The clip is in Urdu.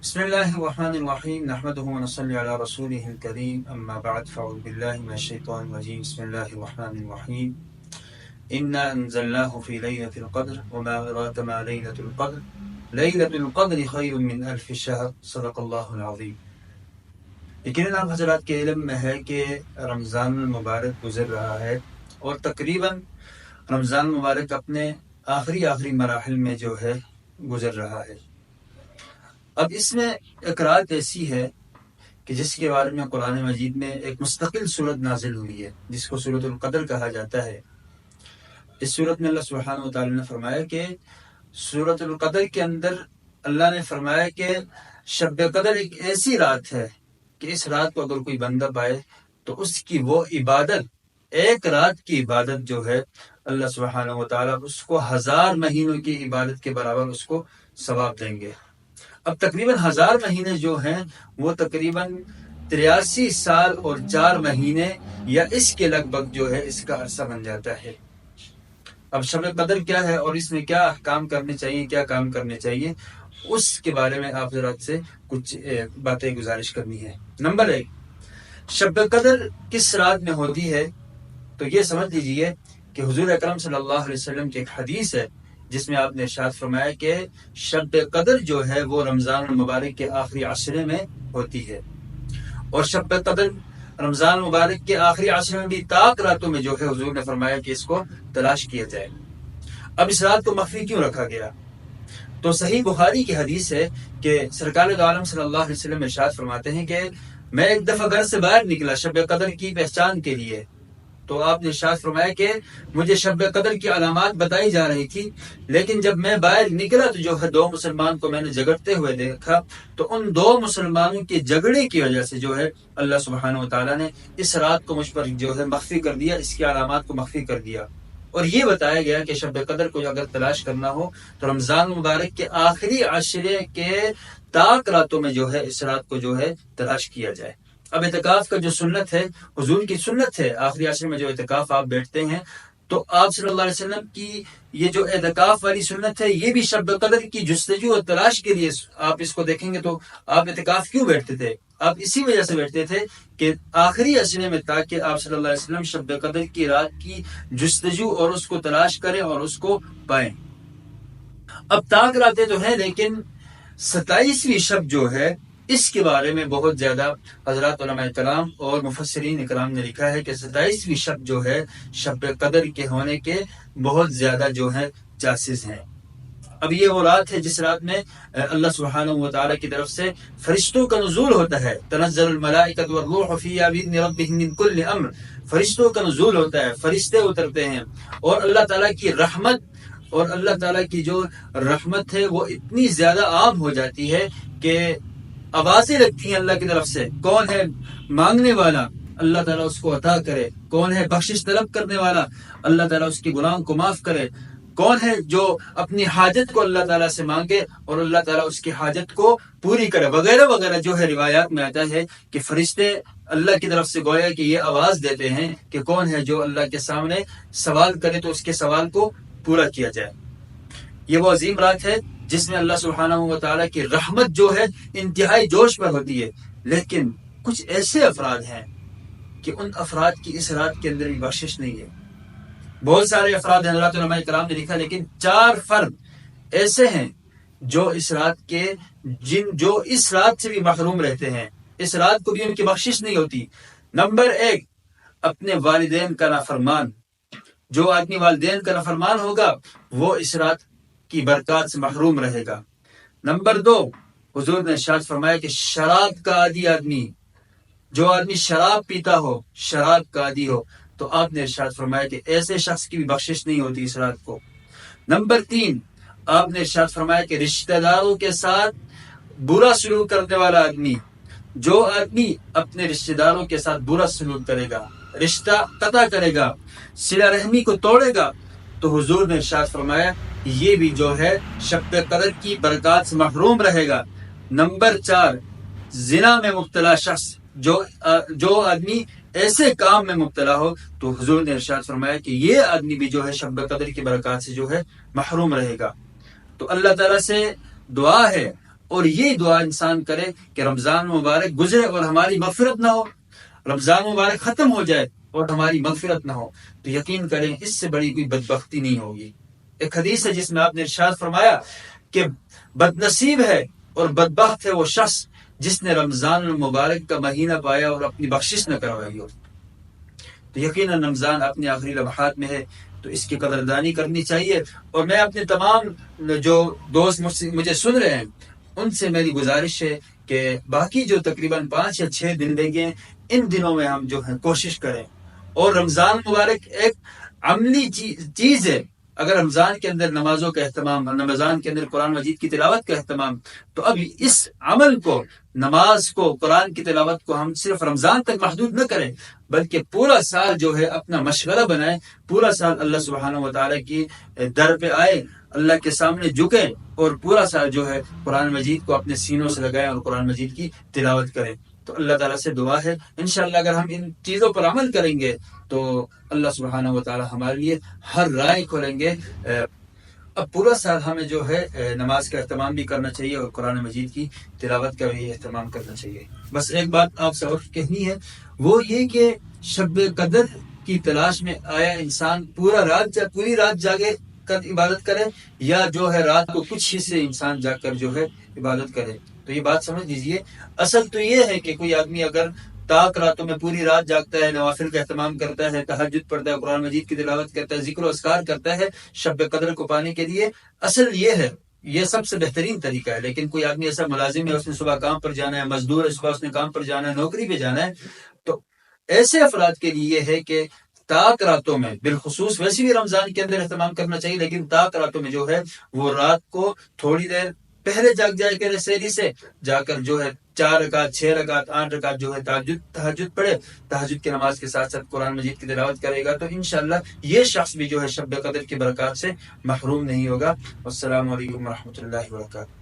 بسم الله الرحمن الرحيم نحمده ونصلي على رسوله الكريم أما بعد فأعوذ بالله من الشيطان الرجيم بسم الله الرحمن الرحيم إنا أنزلناه في ليلة القدر وما أدراك ما ليلة القدر ليلة القدر خير من ألف شهر صدق الله العظيم. یقیناً آپ حضرات کے علم میں ہے کہ رمضان المبارک گزر رہا ہے اور تقریباً رمضان المبارک اپنے آخری مراحل میں جو ہے گزر رہا ہے. اب اس میں ایک رات ایسی ہے کہ جس کے بارے میں قرآن مجید میں ایک مستقل صورت نازل ہوئی ہے جس کو سورۃ القدر کہا جاتا ہے. اس صورت میں اللہ سبحانہ و تعالی نے فرمایا کہ سورۃ القدر کے اندر اللہ نے فرمایا کہ شب قدر ایک ایسی رات ہے کہ اس رات کو اگر کوئی بندہ پائے تو اس کی وہ عبادت، ایک رات کی عبادت جو ہے اللہ سبحانہ و تعالی اس کو 1000 مہینوں کی عبادت کے برابر اس کو ثواب دیں گے. اب تقریباً 1000 مہینے جو ہیں وہ تقریباً 83 سال اور 4 مہینے یا اس کے لگ بھگ جو ہے اس کا عرصہ بن جاتا ہے. اب شب قدر کیا ہے اور اس میں کیا احکام کرنے چاہیے، کیا کام کرنے چاہیے، اس کے بارے میں آپ حضرات سے کچھ باتیں گزارش کرنی ہے. نمبر 1، شب قدر کس رات میں ہوتی ہے؟ تو یہ سمجھ لیجئے کہ حضور اکرم صلی اللہ علیہ وسلم کی ایک حدیث ہے جس میں آپ نے ارشاد فرمایا کہ شب قدر جو ہے وہ رمضان المبارک کے آخری عشرے میں ہوتی ہے، اور شب قدر رمضان مبارک کے آخری عشرے میں بھی طاق راتوں میں جو ہے حضور نے فرمایا کہ اس کو تلاش کیا جائے. اب اس رات کو مخفی کیوں رکھا گیا؟ تو صحیح بخاری کی حدیث ہے کہ سرکار دو عالم صلی اللہ علیہ وسلم ارشاد فرماتے ہیں کہ میں ایک دفعہ گھر سے باہر نکلا شب قدر کی پہچان کے لیے، تو آپ نے ارشاد فرمایا کہ مجھے شب قدر کی علامات بتائی جا رہی تھی، لیکن جب میں باہر نکلا تو جو ہے 2 مسلمان کو میں نے جھگڑتے ہوئے دیکھا، تو ان 2 مسلمانوں کے جھگڑے کی وجہ سے جو ہے اللہ سبحانہ و تعالیٰ نے اس رات کو مجھ پر جو ہے مخفی کر دیا، اس کی علامات کو مخفی کر دیا. اور یہ بتایا گیا کہ شب قدر کو اگر تلاش کرنا ہو تو رمضان مبارک کے آخری عشرے کے طاق راتوں میں جو ہے اس رات کو جو ہے تلاش کیا جائے. اب اعتکاف کا جو سنت ہے، حضور کی سنت ہے، آخری عشرے میں جو اعتکاف آپ بیٹھتے ہیں، تو آپ صلی اللہ علیہ وسلم کی یہ جو اعتکاف والی سنت ہے یہ بھی شب قدر کی جستجو اور تلاش کے لیے. آپ اس کو دیکھیں گے تو آپ اعتکاف کیوں بیٹھتے تھے؟ آپ اسی وجہ سے بیٹھتے تھے کہ آخری عشرے میں تاکہ آپ صلی اللہ علیہ وسلم شب قدر کی رات کی جستجو اور اس کو تلاش کریں اور اس کو پائیں. اب طاق راتیں تو ہیں، لیکن 27ویں شب جو ہے اس کے بارے میں بہت زیادہ حضرات علماء کرام اور مفسرین کرام نے لکھا ہے کہ 27ویں شب جو ہے شب قدر کے ہونے کے بہت زیادہ جو ہے چانسز ہیں. اب یہ وہ رات ہے جس رات میں اللہ سبحانہ و تعالیٰ کی طرف سے فرشتوں کا نزول ہوتا ہے. تنزل الملائکۃ والروح فیہا بإذن ربہم من کل امر، فرشتوں کا نزول ہوتا ہے، فرشتے اترتے ہیں، اور اللہ تعالیٰ کی رحمت اور اللہ تعالیٰ کی جو رحمت ہے وہ اتنی زیادہ عام ہو جاتی ہے کہ آوازیں لگتی ہیں اللہ کی طرف سے، کون ہے مانگنے والا، اللہ تعالیٰ اس کو عطا کرے، کون ہے بخشش طلب کرنے والا، اللہ تعالیٰ اس کی گناہوں کو معاف کرے، کون ہے جو اپنی حاجت کو اللہ تعالیٰ سے مانگے اور اللہ تعالیٰ اس کی حاجت کو پوری کرے، وغیرہ وغیرہ جو ہے روایات میں آتا ہے کہ فرشتے اللہ کی طرف سے گویا کہ یہ آواز دیتے ہیں کہ کون ہے جو اللہ کے سامنے سوال کرے تو اس کے سوال کو پورا کیا جائے. یہ وہ عظیم رات ہے جس میں اللہ سبحانہ و تعالیٰ کی رحمت جو ہے انتہائی جوش پر ہوتی ہے. لیکن کچھ ایسے افراد ہیں کہ ان افراد کی اس رات کے اندر بھی بخشش نہیں ہے. بہت سارے افراد ہیں، حضرات علماء کرام نے لکھا، لیکن 4 فرد ایسے ہیں جو اس رات سے بھی محروم رہتے ہیں، اس رات کو بھی ان کی بخشش نہیں ہوتی. نمبر 1، اپنے والدین کا نافرمان. جو آدمی والدین کا نافرمان ہوگا وہ اس رات کی برکات سے محروم رہے گا. نمبر 2، حضور نے ارشاد فرمایا کہ شراب کا عادی آدمی، جو آدمی شراب پیتا ہو، شراب کا عادی ہو، تو آپ نے ارشاد فرمایا کہ ایسے شخص کی بھی بخشش نہیں ہوتی اس رات کو. نمبر 3، آپ نے ارشاد فرمایا کہ رشتہ داروں کے ساتھ برا سلوک کرنے والا آدمی، جو آدمی اپنے رشتہ داروں کے ساتھ برا سلوک کرے گا، رشتہ قطع کرے گا، صلہ رحمی کو توڑے گا، تو حضور نے ارشاد فرمایا یہ بھی جو ہے شب قدر کی برکات سے محروم رہے گا. نمبر 4، زنا میں مبتلا شخص، جو آدمی ایسے کام میں مبتلا ہو، تو حضور نے ارشاد فرمایا کہ یہ آدمی بھی جو ہے شب قدر کی برکات سے جو ہے محروم رہے گا. تو اللہ تعالیٰ سے دعا ہے اور یہ دعا انسان کرے کہ رمضان مبارک گزرے اور ہماری مغفرت نہ ہو، رمضان مبارک ختم ہو جائے اور ہماری مغفرت نہ ہو، تو یقین کریں اس سے بڑی کوئی بدبختی نہیں ہوگی۔ ایک حدیث ہے جس میں آپ نے ارشاد فرمایا کہ بد نصیب ہے اور بدبخت ہے وہ شخص جس نے رمضان المبارک کا مہینہ پایا اور اپنی بخشش نہ کروائی ہو۔ تو یقیناً رمضان اپنے آخری لمحات میں ہے، تو اس کی قدردانی کرنی چاہیے۔ اور میں اپنے تمام جو دوست مجھے سن رہے ہیں ان سے میری گزارش ہے کہ باقی جو تقریباً 5 یا 6 دن رہ گئے ان دنوں میں ہم جو ہے کوشش کریں۔ اور رمضان مبارک ایک عملی چیز ہے۔ اگر رمضان کے اندر نمازوں کا اہتمام، رمضان کے اندر قرآن مجید کی تلاوت کا اہتمام، تو اب اس عمل کو، نماز کو، قرآن کی تلاوت کو ہم صرف رمضان تک محدود نہ کریں، بلکہ پورا سال جو ہے اپنا مشغلہ بنائیں، پورا سال اللہ سبحانہ و تعالیٰ کی در پہ آئے، اللہ کے سامنے جھکیں اور پورا سال جو ہے قرآن مجید کو اپنے سینوں سے لگائیں اور قرآن مجید کی تلاوت کریں۔ تو اللہ تعالیٰ سے دعا ہے انشاءاللہ اگر ہم ان چیزوں پر عمل کریں گے تو اللہ سبحانہ و تعالیٰ ہمارے لیے ہر رائے کھولیں گے۔ اب پورا سال ہمیں جو ہے نماز کا اہتمام بھی کرنا چاہیے اور قرآن مجید کی تلاوت کا بھی اہتمام کرنا چاہیے۔ بس ایک بات آپ سے اور کہنی ہے، وہ یہ کہ شب قدر کی تلاش میں آیا انسان پوری رات جاگے کر عبادت کرے، یا جو ہے رات کو کچھ حصے انسان جا کر جو ہے عبادت کرے۔ تو یہ بات سمجھ لیجئے، اصل تو یہ ہے کہ کوئی آدمی اگر تاک راتوں میں پوری رات جاگتا ہے، نوافل کا اہتمام کرتا ہے، تہجد پڑھتا ہے، قرآن مجید کی تلاوت کرتا ہے، ذکر و اذکار کرتا ہے شب قدر کو پانے کے لیے، اصل یہ ہے، یہ سب سے بہترین طریقہ ہے۔ لیکن کوئی آدمی ایسا ملازم ہے، اس نے صبح کام پر جانا ہے، مزدور ہے، صبح اس نے کام پر جانا ہے، نوکری پہ جانا ہے، تو ایسے افراد کے لیے یہ ہے کہ تاک راتوں میں، بالخصوص ویسے بھی رمضان کے اندر اہتمام کرنا چاہیے، لیکن تاک راتوں میں جو ہے وہ رات کو تھوڑی دیر پہلے جاگ جائے کرے، سحری سے جا کر جو ہے 4 رکعت، 6 رکعت، 8 رکعت جو ہے تہجد پڑھے، تہجد کی نماز کے ساتھ ساتھ قرآن مجید کی تلاوت کرے گا، تو انشاءاللہ یہ شخص بھی جو ہے شب قدر کی برکات سے محروم نہیں ہوگا۔ والسلام علیکم ورحمۃ اللہ وبرکاتہ۔